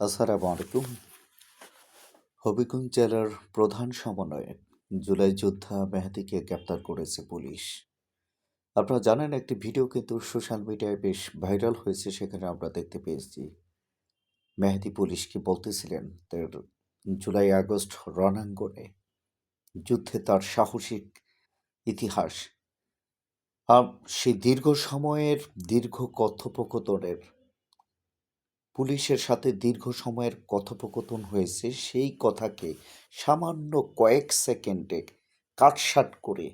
আসসালামু আলাইকুম। হবিগঞ্জ জেলার প্রধান সমন্বয়ক জুলাই যোদ্ধা মেহেদীকে গ্রেপ্তার করেছে পুলিশ। আপনারা জানেন, একটি ভিডিও কিন্তু সোশ্যাল মিডিয়ায় বেশ ভাইরাল হয়েছে। সেখানে আমরা দেখতে পেয়েছি মেহেদী পুলিশকে বলতেছিলেন তার জুলাই আগস্ট রণাঙ্গনে যুদ্ধে তার সাহসিক ইতিহাস। আম, সেই দীর্ঘ কথোপকথনের পুলিশের সাথে দীর্ঘ সময়ের কথোপকথন হয়েছে, সেই কথাকে সামান্য কয়েক সেকেন্ডে কাটছাঁট করে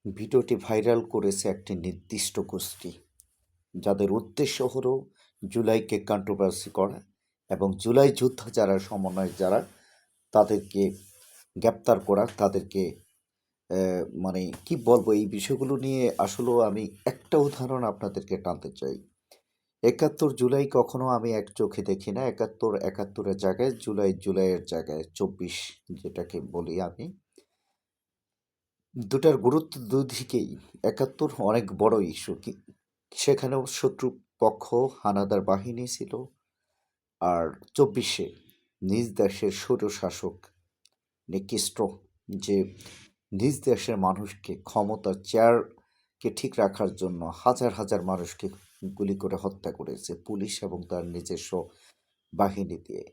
ভিডিওটি ভাইরাল করেছে একটি নির্দিষ্ট গোষ্ঠী, যাদের উদ্দেশ্য হলো জুলাইকে কন্ট্রোভার্সি করা এবং জুলাই যুদ্ধ যারা সমন্বয় যারা তাদেরকে গ্রেপ্তার করা, তাদেরকে মানে কি বলবো, এই বিষয়গুলো নিয়ে আসলেও আমি একটা উদাহরণ আপনাদেরকে টানতে চাই। ৭১ জুলাই কখনো আমি এক চোখে দেখি না। একাত্তরের জায়গায় জুলাইয়ের জায়গায় ২৪ যেটাকে বলি আমি। দুটার গুরুত্ব দুদিকেই। ৭১ অনেক বড় ইস্যু, সেখানেও শত্রু পক্ষ হানাদার বাহিনী ছিল। আর ২৪-এ নিজ দেশের স্বৈরশাসক নিকৃষ্ট যে নিজ দেশের মানুষকে ক্ষমতার চেয়ারকে ঠিক রাখার জন্য হাজার হাজার মানুষকে গুলি করে হত্যা করেছে পুলিশ এবং তার নিজস্ব বাহিনী দিয়ে।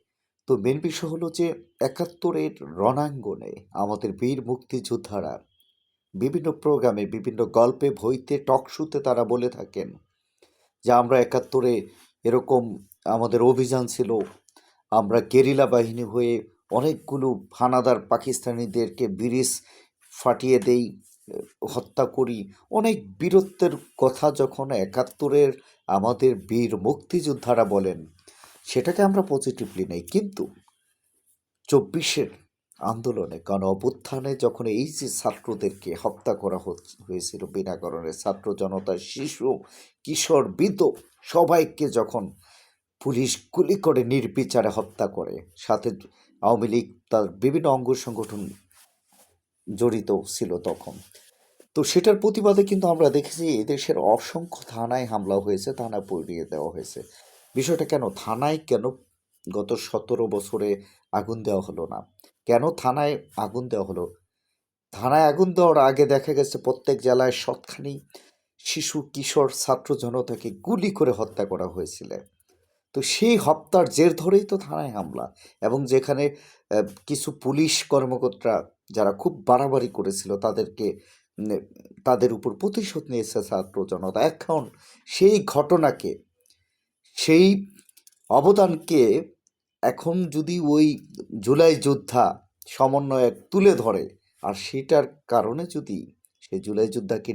তো মেন বিষয় হলো যে ৭১-এর রণাঙ্গনে আমাদের বীর মুক্তিযোদ্ধারা বিভিন্ন প্রোগ্রামে, বিভিন্ন গল্পে, বইতে, টক শোতে তারা বলে থাকেন যে আমরা ৭১-এ এরকম আমাদের অভিযান ছিল, আমরা গেরিলা বাহিনী হয়ে অনেকগুলো হানাদার পাকিস্তানিদেরকে ব্রিজ ফাটিয়ে দেই, হত্যা করি। অনেক বীরত্বের কথা যখন ৭১-এর আমাদের বীর মুক্তিযোদ্ধারা বলেন, সেটাকে আমরা পজিটিভলি নেই। কিন্তু ২৪-এর আন্দোলনে অভ্যুত্থানে যখন এই যে ছাত্রদেরকে হত্যা করা হয়েছিল বিনা কারণে, ছাত্র জনতা, শিশু, কিশোর, বৃদ্ধ সবাইকে যখন পুলিশ গুলি করে নির্বিচারে হত্যা করে, সাথে আওয়ামী লীগ তার বিভিন্ন অঙ্গ সংগঠন জড়িত ছিল তখন। তো সেটার প্রতিবাদে কিন্তু আমরা দেখেছি এদেশের অসংখ্য থানায় হামলা হয়েছে, থানা পুড়িয়ে দেওয়া হয়েছে। বিষয়টা কেন থানায়, কেন গত ১৭ বছরে আগুন দেওয়া হলো না? কেন থানায় আগুন দেওয়া হলো? থানায় আগুন দেওয়ার আগে দেখা গেছে প্রত্যেক জেলায় সৎখানি শিশু, কিশোর, ছাত্র জনতাকে গুলি করে হত্যা করা হয়েছিল। তো সেই হত্যার জের ধরেই তো থানায় হামলা। এবং যেখানে কিছু পুলিশ কর্মকর্তা যারা খুব বাড়াবাড়ি করেছিল তাদেরকে তাদের উপর প্রতিশোধ নিয়েছে ছাত্র জনতা। এখন সেই ঘটনাকে, সেই অবদানকে এখন যদি ওই জুলাই যোদ্ধা সমন্বয়ক তুলে ধরে, আর সেটার কারণে যদি সেই জুলাই যোদ্ধাকে